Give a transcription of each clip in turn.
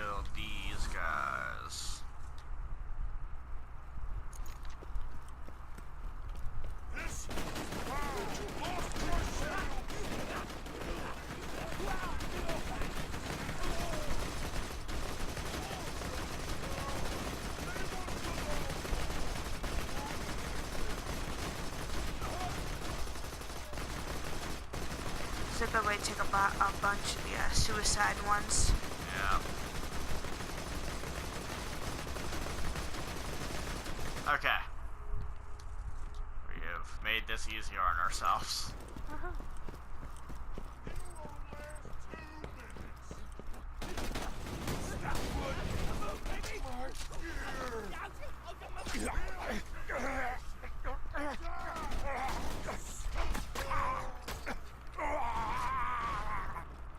kill these guys. It's a good way to take a bunch of the suicide ones. Yeah. Okay. We have made this easier on ourselves.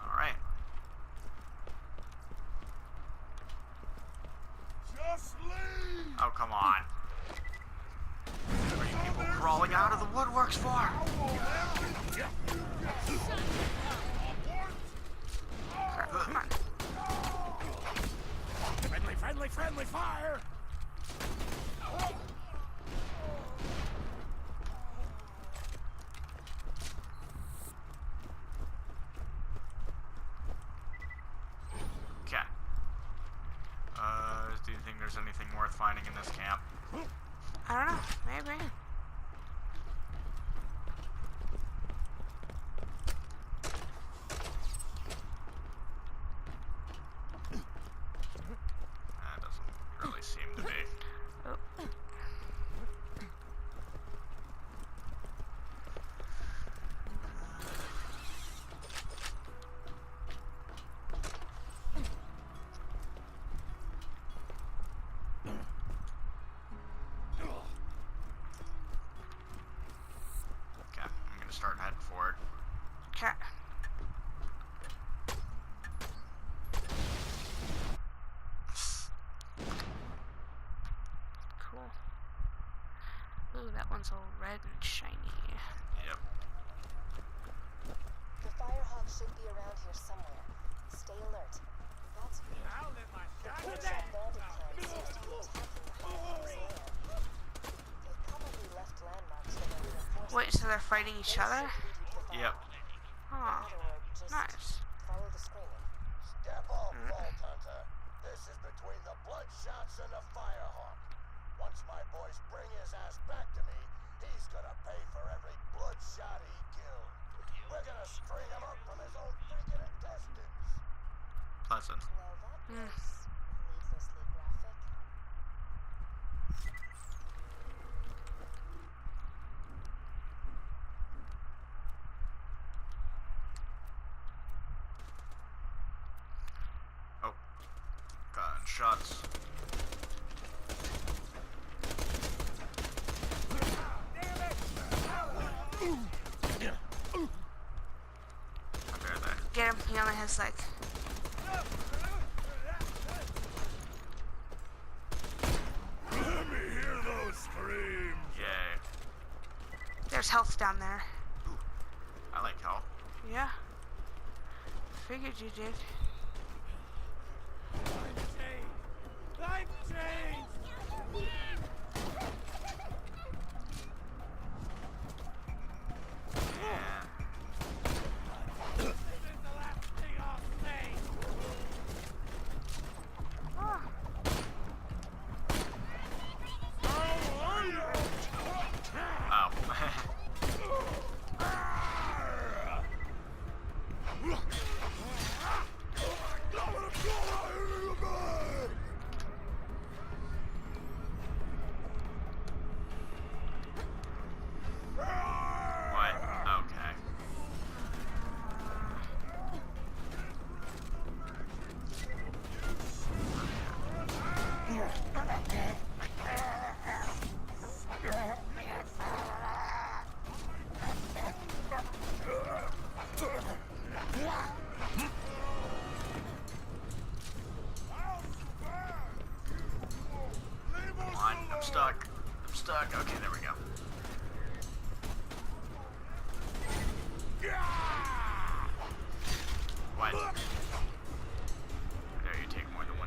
Alright. Just leave! Oh, come on. What are you people crawling out of the woodworks for? Come on. Friendly fire! Okay. Do you think there's anything worth finding in this camp? I don't know. Maybe. That doesn't really seem to be. Oh. Okay, I'm gonna start heading forward. Okay. Cool. Ooh, that one's all red and shiny. Yep. The Firehawk should be around here somewhere. Stay alert. That's weird. The Port-Shot bandit clan seems to be attacking the Firehawk's lair. They've probably left landmarks for their reinforcements. Wait, so they're fighting each other? Yep. Oh, Or just nice. follow the screaming. Step off, Vault Hunter. This is between the Bloodshots and the Firehawk. Once my boys bring his ass back to me, he's gonna pay for every Bloodshot he killed. We're gonna string him up from his own freaking intestines. Pleasant. Well, that was needlessly graphic. Oh. Gunshots. There they. Get him. He only has like. Let me hear those screams. Yay. There's health down there. I like health. Yeah. Figured you did. Life change! Yeah. This is the last thing I'll say! Oh. What? Okay. Come on, I'm stuck. I'm stuck. Okay, there we go. What? There, you take more than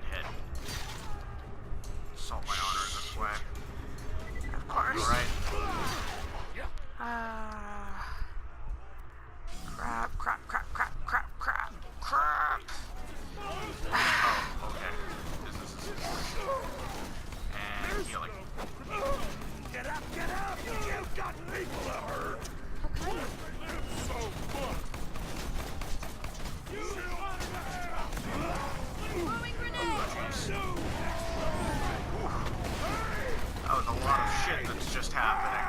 happening?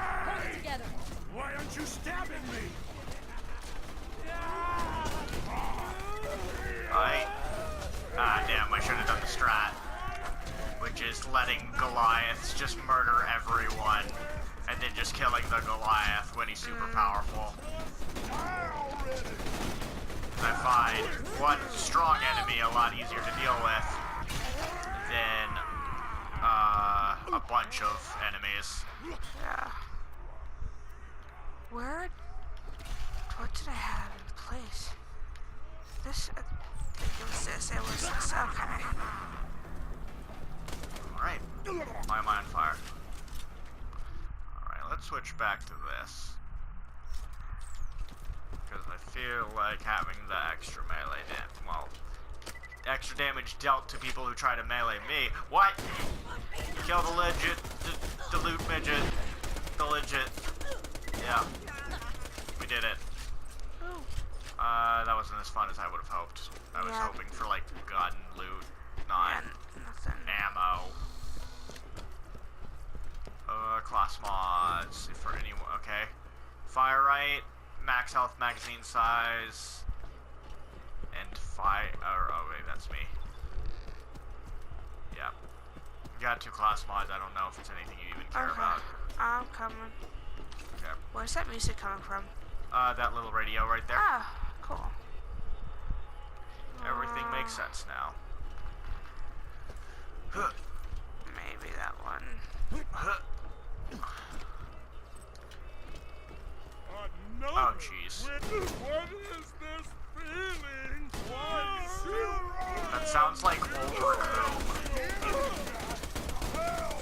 Together. Why aren't you stabbing me? Damn, I should have done the strat. Which is letting Goliaths just murder everyone. And then just killing the Goliath when he's super powerful. I find one strong enemy a lot easier to deal with than a bunch of enemies. Yeah. Where? What did I have in place? This. I think it was this. It was this. Okay. Alright. Why am I on fire? Alright, let's switch back to this. Because I feel like having the extra melee damage. Well, extra damage dealt to people who try to melee me. What? Kill the legit. The loot midget. The legit. Yeah. We did it. That wasn't as fun as I would have hoped. I was hoping for, like, gun loot, not nothing. ammo. Class mods, for anyone, okay. Fire right, max health magazine size, and oh wait, that's me. Yeah. Got 2 class mods, I don't know if it's anything you even care about. I'm coming. Okay. Where's that music coming from? That little radio right there. Ah, cool. Everything makes sense now. Maybe that one. Oh, jeez. What is this feeling? That sounds like old Raccoon.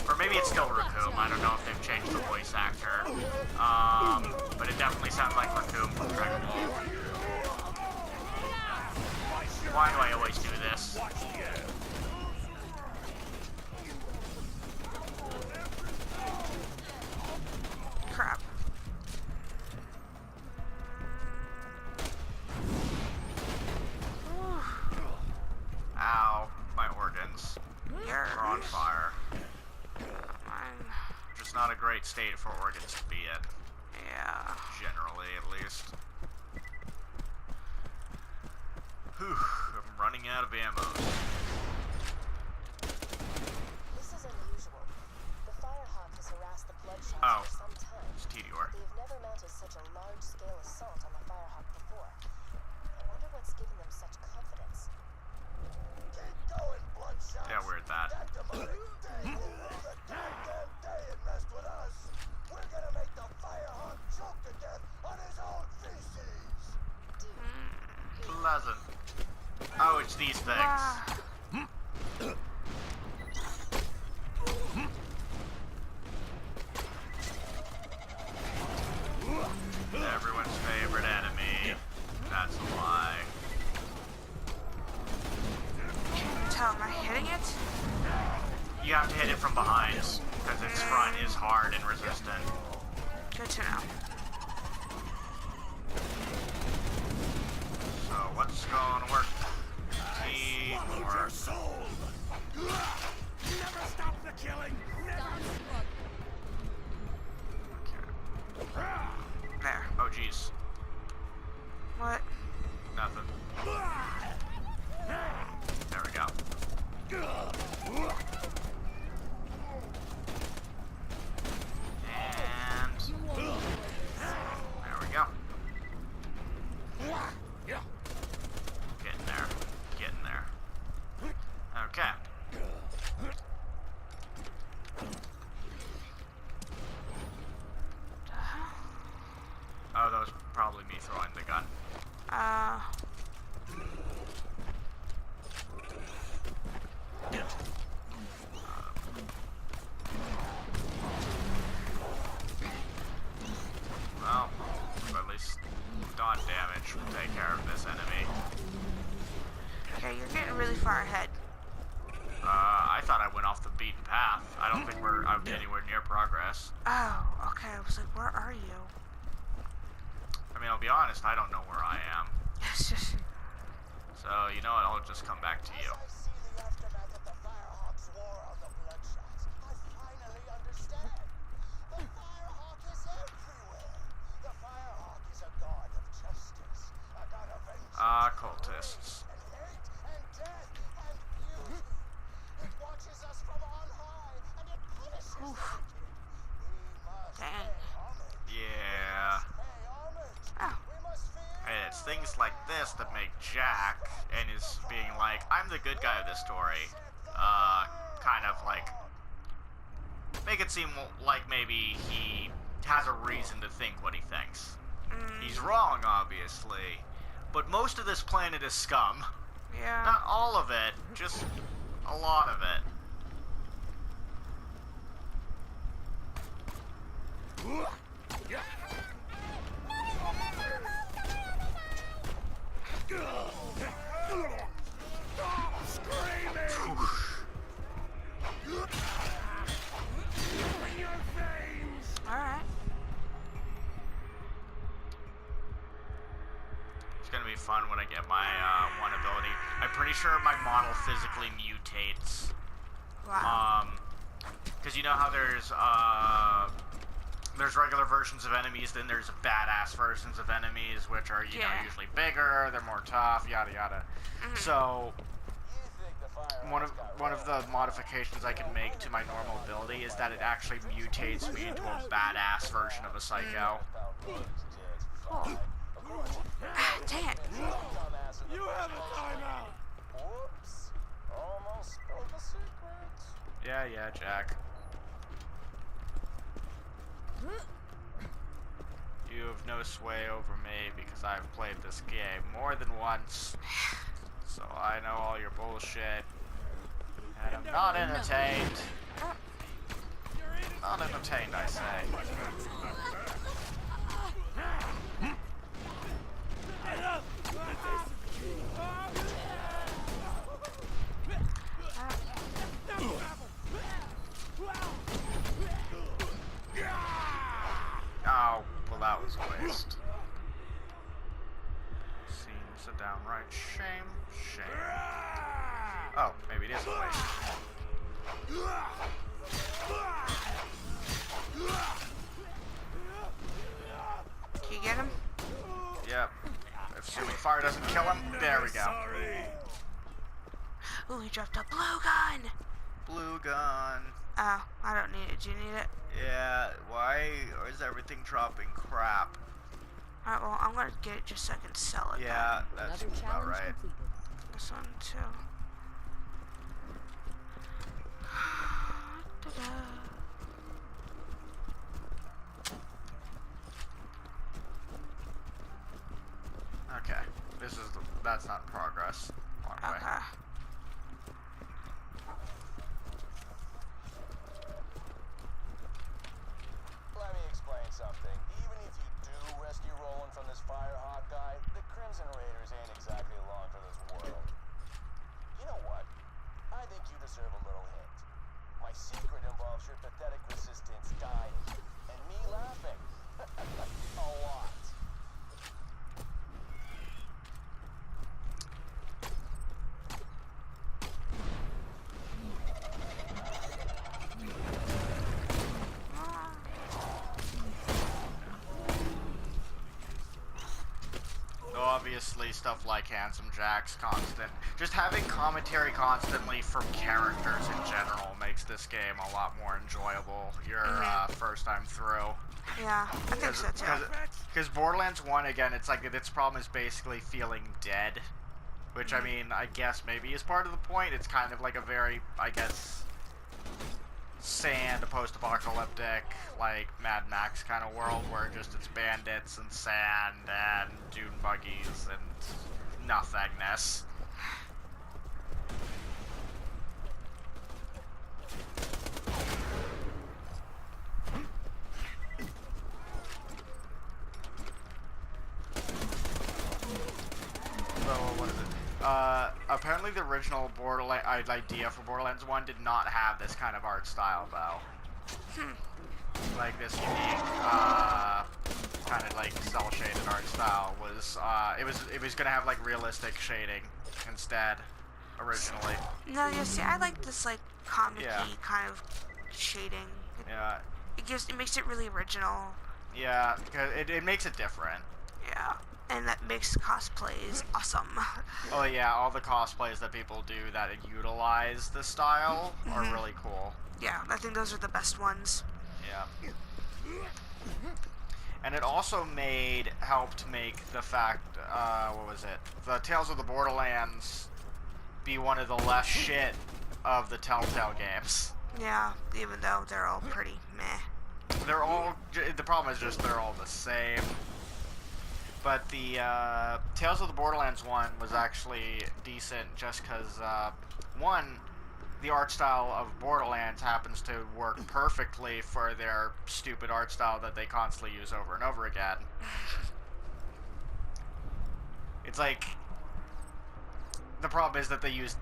Or maybe it's still Raccoon. I don't know if they've changed the voice actor. But it definitely sounds like Raccoon from Dragon Ball. Why do I always do this? Crap. Ow, my organs Yours. are on fire. Mine. Just not a great state for organs to be in. Yeah. Generally, at least. Whew, I'm running out of ammo. This is unusual. The Firehawk has harassed the Bloodshots Oh. for some time. It's Tedior. They have never mounted such a large-scale assault on the Firehawk before. I wonder what's giving them such confidence. Keep going, Bloodshot. Yeah, weird that. That demonic thing will rule the goddamn day and mess with us. We're gonna make the Firehawk choke to death on his own feces. Pleasant. Oh, it's these things. Ah. Everyone's favorite enemy. That's a lie. Tell, am I hitting it? You have to hit it from behind, because its front is hard and resistant. Good to know. So, what's going to work? Teamwork. Never stop the killing. There. Oh, jeez. What? Nothing. There we go. And there we go. Getting there. Getting there. Okay. Oh, that was probably me throwing the gun. Well, at least dot damage will take care of this enemy. Okay, you're getting really far ahead. I thought I went off the beaten path. I don't think we're anywhere near progress. Oh, okay. I was like, where are you? I mean, I'll be honest, I don't know where I am. It's just. So, you know what, I'll just come back to you. As I see the aftermath of the Firehawk's war on the Bloodshots, I finally understand. The Firehawk has to make Jack, and is being like, I'm the good guy of this story, kind of like, make it seem like maybe he has a reason to think what he thinks. He's wrong, obviously, but most of this planet is scum. Yeah. Not all of it, just a lot of it. Alright. It's gonna be fun when I get my one ability. I'm pretty sure my model physically mutates. Wow. Because you know how there's regular versions of enemies, then there's badass versions of enemies, which are, you know, usually bigger, they're more tough, yada yada. So, one of the modifications I can make to my normal ability is that it actually mutates me into a badass version of a psycho. Cool. Dang it. You have a timeout. Whoops. Almost spilled the secret. Yeah, Jack. You have no sway over me because I've played this game more than once. So I know all your bullshit. And I'm not entertained. Not entertained, I say. Oh, well that was a waste. Seems a downright shame. Oh, maybe it is a waste. Can you get him? Yep. Assuming fire doesn't kill him. There we go. Ooh, he dropped a blue gun! Blue gun. Oh, I don't need it. Do you need it? Yeah, why is everything dropping crap? Alright, well, I'm gonna get it just so I can sell it. Yeah, that seems about right. This one, too. Ta-da. Okay, that's not progress. Wrong way. Okay. Let me explain something. Even if you do rescue Roland from this Firehawk guy, the Crimson Raiders ain't exactly along for this world. You know what? I think you deserve a little hint. My secret involves your pathetic resistance dying, and me laughing. A lot. Obviously, stuff like Handsome Jack's constant. Just having commentary constantly from characters in general makes this game a lot more enjoyable your first time through. Yeah, I think so too. Because Borderlands 1, again, it's like its problem is basically feeling dead. Which, I mean, I guess maybe is part of the point. It's kind of like a very, I guess, sand, post-apocalyptic, like Mad Max kind of world where just it's bandits and sand and dune buggies and nothingness. So, what is it? Apparently the original Borderlands idea for Borderlands 1 did not have this kind of art style, though. Like this unique, kind of like cel-shaded art style was, it was gonna have like realistic shading instead, originally. No, you see, I like this like comic-y kind of shading. Yeah. It makes it really original. Yeah, because it makes it different. Yeah. And that makes cosplays awesome. Oh yeah, all the cosplays that people do that utilize the style are really cool. Yeah, I think those are the best ones. Yeah. And it also helped make the fact, what was it? The Tales of the Borderlands be one of the less shit of the Telltale games. Yeah, even though they're all pretty meh. They're all, the problem is just they're all the same. But the Tales of the Borderlands one was actually decent just because, one, the art style of Borderlands happens to work perfectly for their stupid art style that they constantly use over and over again. It's like, the problem is that they use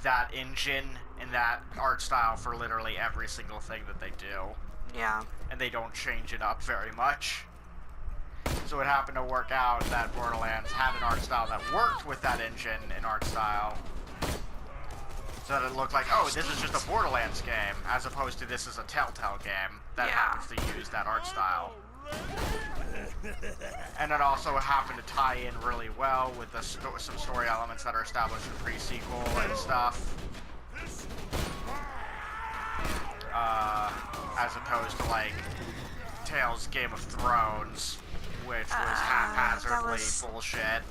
that engine and that art style for literally every single thing that they do. Yeah. And they don't change it up very much. So it happened to work out that Borderlands had an art style that worked with that engine and art style. So that it looked like, oh, this is just a Borderlands game, as opposed to this is a Telltale game that happens to use that art style. And it also happened to tie in really well with the some story elements that are established in pre-sequel and stuff. As opposed to, like, Tales Game of Thrones, which was haphazardly bullshit.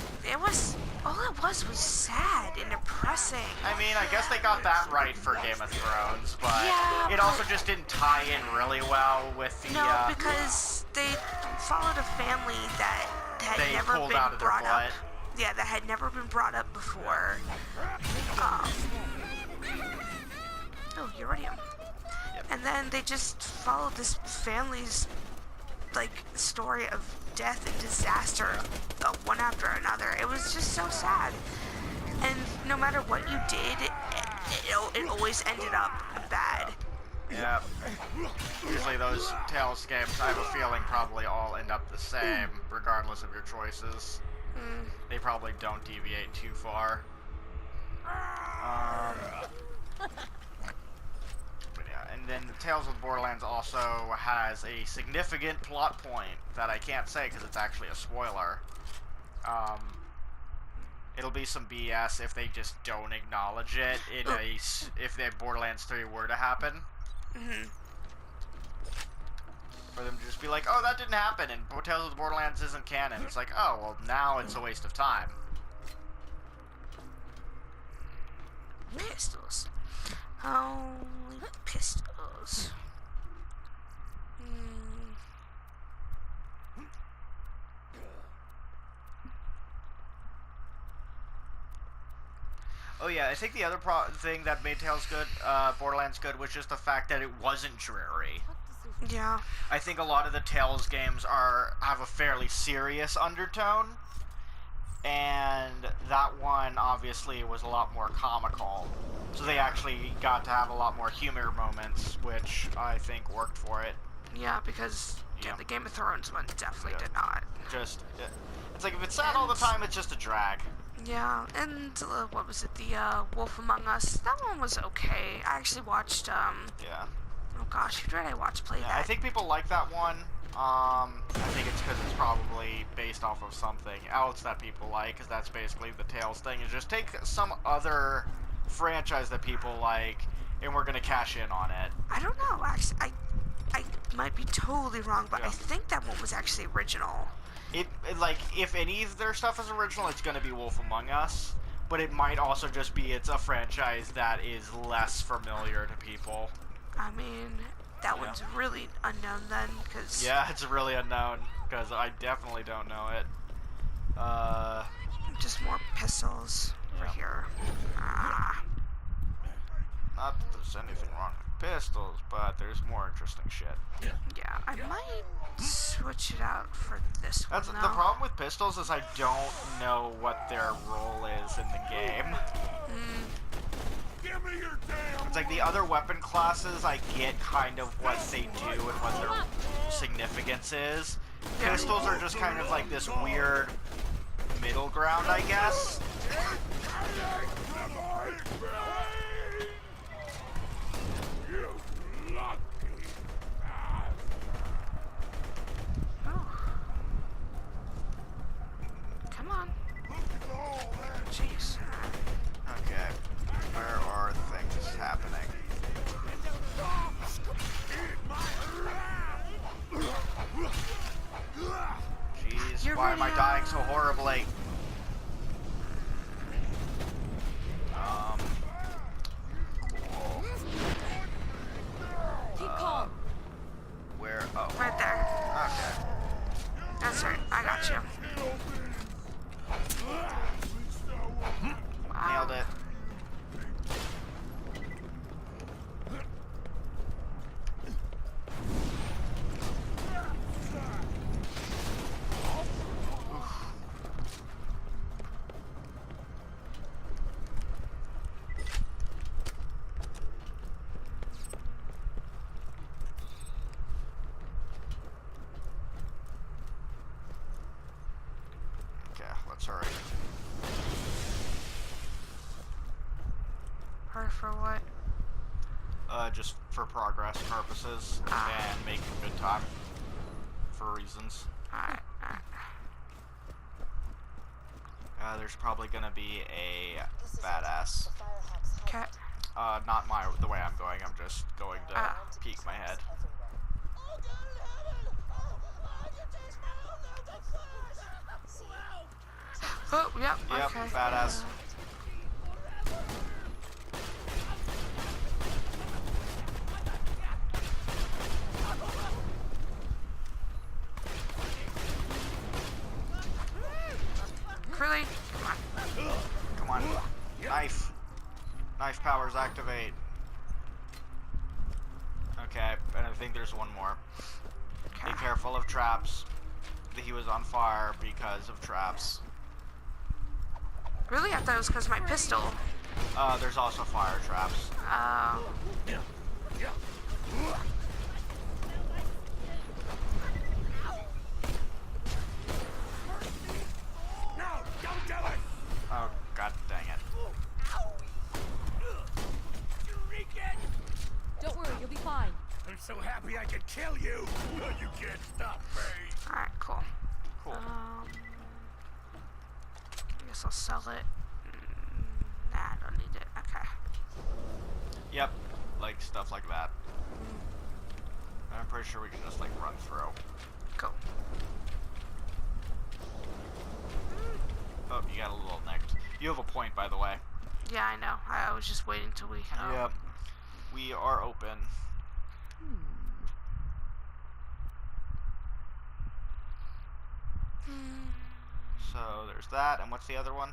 All it was sad and depressing. I mean, I guess they got that right for Game of Thrones, but yeah, it also just didn't tie in really well with the, no, because they followed a family that had never been brought up. Yeah, that had never been brought up before. Oh, uranium. Yep. And then they just followed this family's, like, story of death and disaster, one after another. It was just so sad. And no matter what you did, it always ended up bad. Yeah. Usually those Tales games, I have a feeling, probably all end up the same, regardless of your choices. They probably don't deviate too far. But yeah, and then the Tales of the Borderlands also has a significant plot point that I can't say because it's actually a spoiler. It'll be some BS if they just don't acknowledge it if the Borderlands 3 were to happen. For them to just be like, oh, that didn't happen, and Tales of the Borderlands isn't canon. It's like, oh, well, now it's a waste of time. Pistols. Holy pistols. Oh yeah, I think the other thing that made Tales good, Borderlands good, was just the fact that it wasn't dreary. Yeah. I think a lot of the Tales games have a fairly serious undertone, and that one obviously was a lot more comical. So they actually got to have a lot more humor moments, which I think worked for it. Yeah, because the Game of Thrones one definitely did not. It's like if it's sad all the time, it's just a drag. Yeah, and what was it? The Wolf Among Us. That one was okay. I actually watched. Yeah. Oh gosh, who did I watch play that? I think people like that one. I think it's because it's probably based off of something else that people like, because that's basically the Tales thing, is just take some other franchise that people like, and we're gonna cash in on it. I don't know, actually, I might be totally wrong, but I think that one was actually original. It like, if any of their stuff is original, it's gonna be Wolf Among Us, but it might also just be it's a franchise that is less familiar to people. I mean, that one's really unknown then, because... Yeah, it's really unknown, because I definitely don't know it. Just more pistols over here. Not that there's anything wrong with pistols, but there's more interesting shit. Yeah, I might switch it out for this one, The problem with pistols is I don't know what their role is in the game. Give me your damn. It's like the other weapon classes, I get kind of what they do and what their significance is. Pistols are just kind of like this weird middle ground, I guess. Come on. Jeez. Okay. Where are things happening? Why am I dying so horribly? Cool. Keep calm. Where? Oh. Right there. Okay. That's right. I got you. Wow. Nailed it. Okay, let's hurry. Hurry for what? Just for progress purposes and making good time for reasons. Alright. There's probably gonna be a This is it. badass. The Firehawk's Okay. hideout. Not the way I'm going. I'm just going to peek my head. Everywhere. Oh, God in heaven! Oh, you taste my own little flesh! Oh, yep. Yep, Okay. badass. Really? Come on. Knife. Knife powers activate. Okay, and I think there's one more. Be careful of traps. He was on fire because of traps. Really? I thought it was because of my pistol. There's also fire traps. No, don't do it! Oh, god dang it. You reek it! Don't worry, you'll be fine. I'm so happy I could kill you! You can't stop me! Alright, cool. Cool. I guess I'll sell it. Nah, I don't need it. Okay. Yep, like stuff like that. I'm pretty sure we can just like run through. Go. Oh, you got a little nicked. You have a point, by the way. Yeah, I know. I was just waiting till we. Yep. We are open. So there's that, and what's the other one?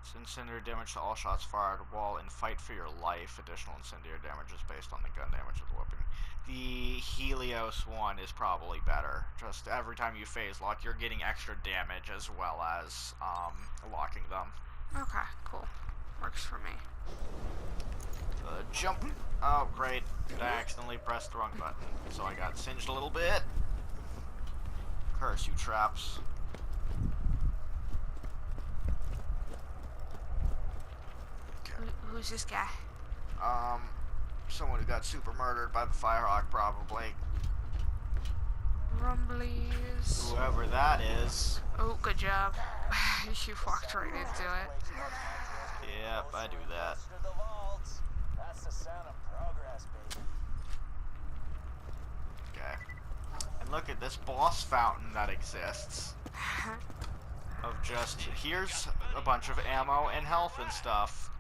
It's incendiary damage to all shots fired while in fight for your life. Additional incendiary damage is based on the gun damage of the weapon. The Helios one is probably better. Just every time you phase lock, you're getting extra damage as well as locking them. Okay, cool. Works for me. Jump. Oh, great. I accidentally pressed the wrong button, so I got singed a little bit. Curse you traps. Who's this guy? Someone who got super murdered by the Firehawk, probably. Rumblies. Whoever that is. Oh, good job. You walked right into it. Yep, I do that. To the vaults. That's the sound of progress, baby. Okay. And look at this boss fountain that exists. Of just, here's a bunch of ammo and health and stuff.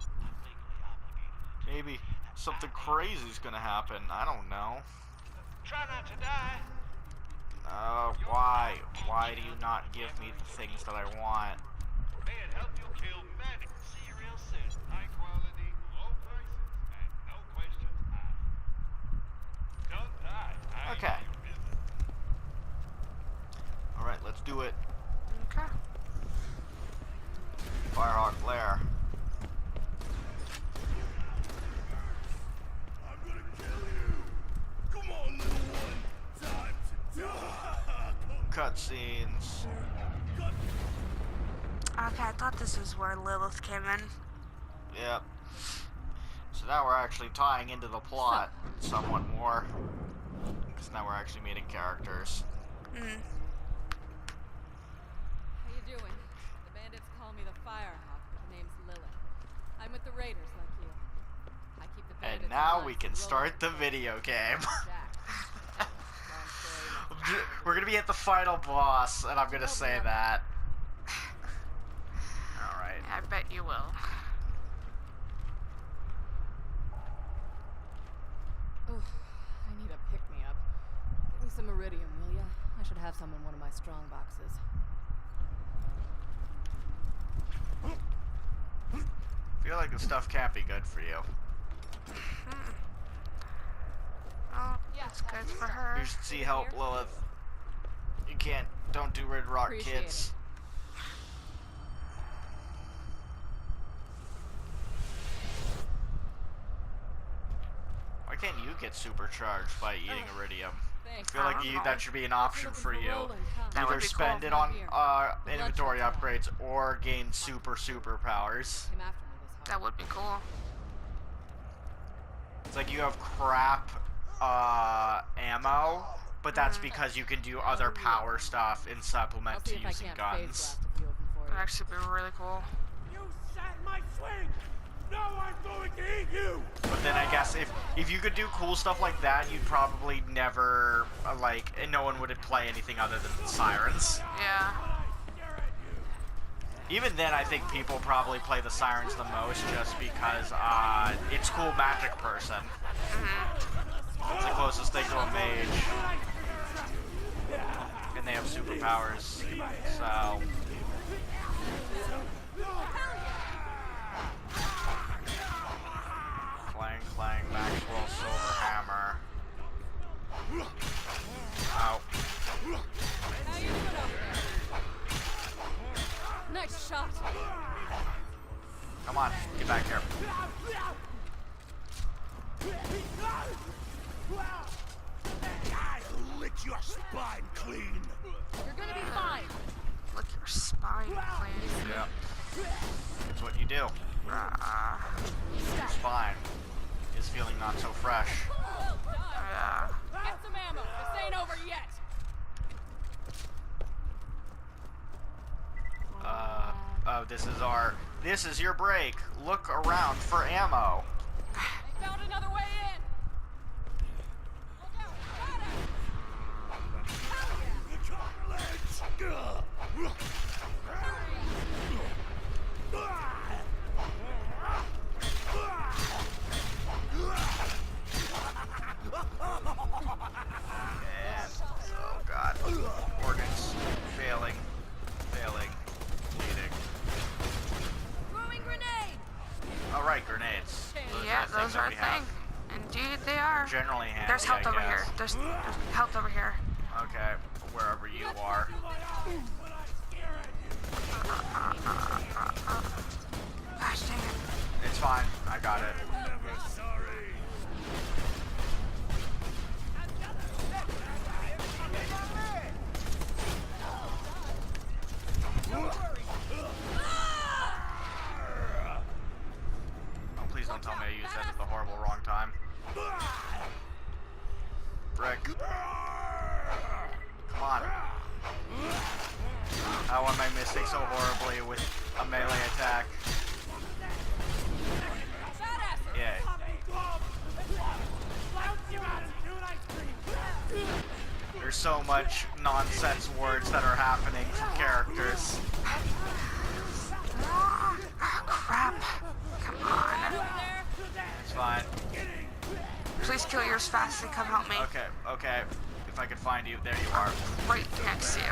Maybe something crazy's gonna happen. I don't know. Try not to die. Why? Why do you not give me the things that I want? May it help you kill many. See you real soon. High quality, low prices, and no questions asked. Don't die. Okay. Alright, let's do it. Okay. Firehawk Lair. I'm gonna kill you. Come on, little one. Time to die. Cutscenes. Okay, I thought this was where Lilith came in. Yep. So now we're actually tying into the plot somewhat more. Because now we're actually meeting characters. Mm. How you doing? The bandits call me the Firehawk, but the name's Lilith. I'm with the Raiders like you. I keep the bandits And now alive we for can rolling start the stone. video game. Jack. Long story. We're gonna be at the final boss, and I'm gonna Help say me out. that. Alright. I bet you will. Oh, I need a pick-me-up. Give me some iridium, will ya? I should have some in one of my strong boxes. I feel like the stuff can't be good for you. Oh, that's good for her. You should see help, Lilith. You can't. Don't do Red Rock, Appreciate kids. Why can't you get supercharged by eating iridium? Thanks. I feel like that should be an option for you. That would Either be spend cool. it on The inventory bloodshot upgrades or gain superpowers. Came after me this hard. That would be cool. It's like you have crap ammo, but that's because you can do other power stuff in I'll supplement see to if I using can't guns. phase blast a few of them for That'd you. actually be really cool. You sat in my swing! Now I'm going to eat you! But then I guess if you could do cool stuff like that, you'd probably never and no one would play anything other than Sirens. Yeah. Even then, I think people probably play the Sirens the most just because it's cool magic person. It's the closest thing to a mage. And they have superpowers. So. Clang, clang, Maxwell Silver Hammer. Ow. How you doing over there? Nice shot. Come on, get back here. I'll lick your spine clean! You're gonna be fine. Look your spine, please. Yep. That's what you do. Your spine is feeling not so fresh. Yeah. Get some ammo. This ain't over yet. Oh, this is your break. Look around for ammo. I found another way in. Look out. Got it. And, oh god, organs failing, bleeding. Throwing grenade. All right, grenades. Yeah, the those things that are a we have. thing. Indeed, they are. Generally handy, There's health I over guess. here. There's health over here. Okay, wherever you are. Gosh dang it. It's fine. I got it. Oh, please don't tell me I used that at the horrible wrong time. Frick. Come on. How am I missing so horribly with a melee attack? Yay. There's so much nonsense words that are happening from characters. Ah, crap. Come on. It's fine. Please kill yours fast and come help me. Okay, okay. If I could find you, there you are. Right next to you.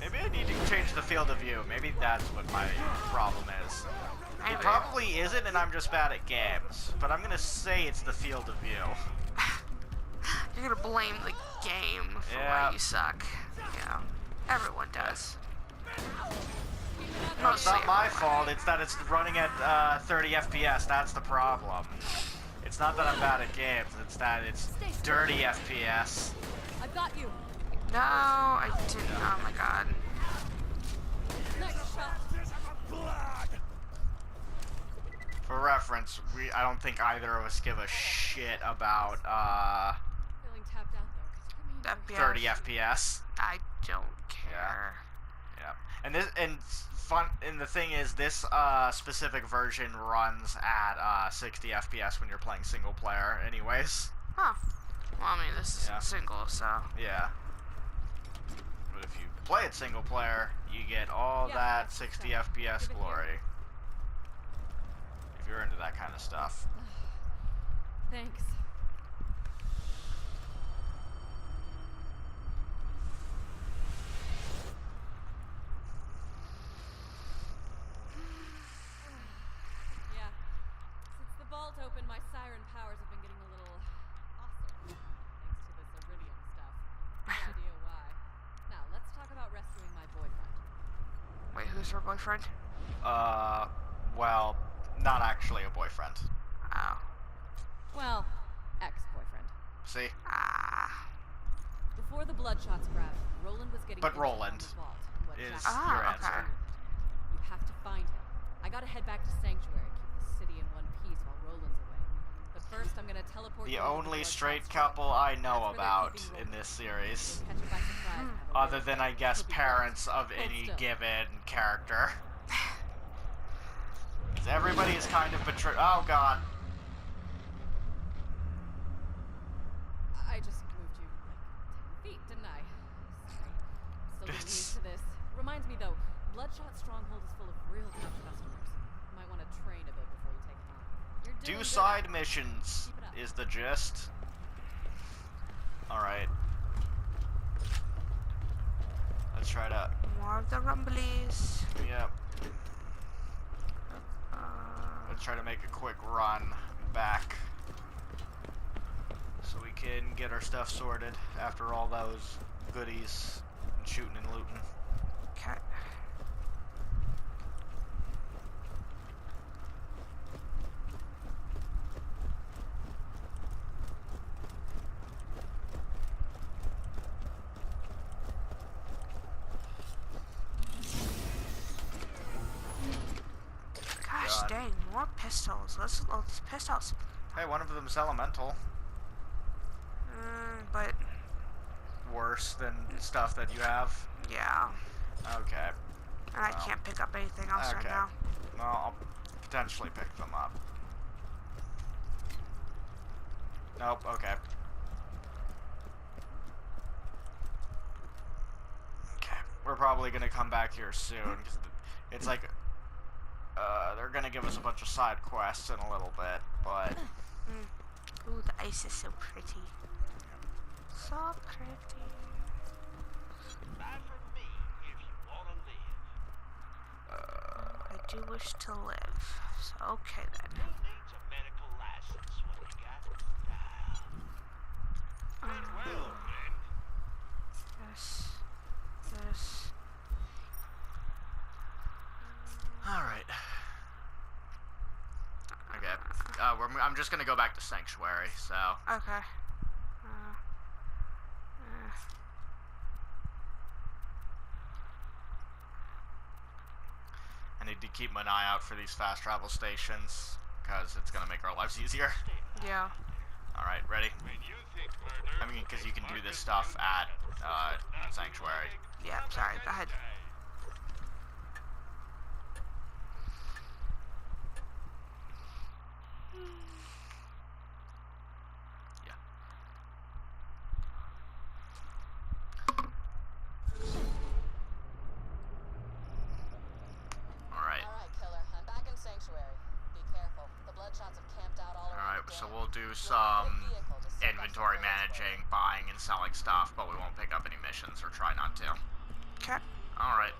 Maybe I need to change the field of view. Maybe that's what my problem is. It probably isn't, and I'm just bad at games. But I'm gonna say it's the field of view. You're gonna blame the game for Yeah. why you suck. You know, everyone does. No, it's not my fault. It's that it's running at 30 FPS. That's the problem. It's not that I'm bad at games. It's that it's dirty FPS. I got you. No, I didn't. Oh my god. Nice shot. For reference, I don't think either of us give a shit about Feeling tapped out though. Could you give me 30 FPS. I don't care. Yeah. And the thing is, this specific version runs at 60 FPS when you're playing single player anyways. Oh, Oh. Well, I mean, this is Yeah. single, so. Yeah. But if you play it single player, you get all Yeah, that that's 60 right. FPS Give it glory. If you're into that kind of stuff. Thanks. Yeah. Since the vault opened, my siren powers have been getting a little awesome. Thanks to this iridium stuff. No idea why. Now, let's talk about rescuing my boyfriend. Wait, who's her boyfriend? Well, not actually a boyfriend. Oh. Well, ex-boyfriend. See? Ah. Before the Bloodshots grabbed him, Roland was getting But intel on Roland the vault and what is Jack your Ah, answer. okay. You have to find him. I gotta head back to Sanctuary, keep the city in one piece while Roland's away. But first, I'm gonna teleport The you into only Bloodshots straight vault. couple I That's know where they're about keeping in Roland. this series. You'll catch him by surprise and have a Other word than, with I him. guess, He'll be parents great. of Hold any still. given character. 'Cause everybody is kind of betrayed. Oh, God. I just moved you like 10 feet, didn't I? Sorry. Still getting used to this. Reminds me though, Bloodshot Stronghold is full of real tough customers. You might want to train a bit before you take them on. You're doing Do good side at it. missions Keep it up. is the gist. Alright. Let's try to... More of the rumblies. Yep. Let's try to make a quick run back. So we can get our stuff sorted after all those goodies and shooting and looting. Okay. Gosh God. dang, more pistols. Let's load these pistols. Hey, one of them's elemental. But Worse than stuff that you have. yeah, Okay. and I Well, can't pick up anything else right okay. now. Well, I'll potentially pick them up. Nope, okay. Okay. We're probably gonna come back here soon, because it's like, they're gonna give us a bunch of side quests in a little bit, but... Ooh, the ice is so pretty. So pretty. Buy from me if you want to live. I do wish to live. So okay then. Who needs a medical license when you got style? Well, then. Yes. Yes. Alright. Okay. I'm just gonna go back to Sanctuary, so... Okay. I need to keep an eye out for these fast travel stations, because it's gonna make our lives easier. Yeah. Alright, ready? When you think murder, I mean, because you can do this stuff at, Sanctuary. Yeah, sorry, go ahead. Yeah. Alright. Alright, killer. I'm back in Sanctuary. Be careful. The Bloodshots have camped out all around Alright, the so dam. we'll do We'll some need a vehicle to send back inventory some clearance for you. managing, buying and selling stuff, but we won't pick up any missions or try not to. Okay. Alright.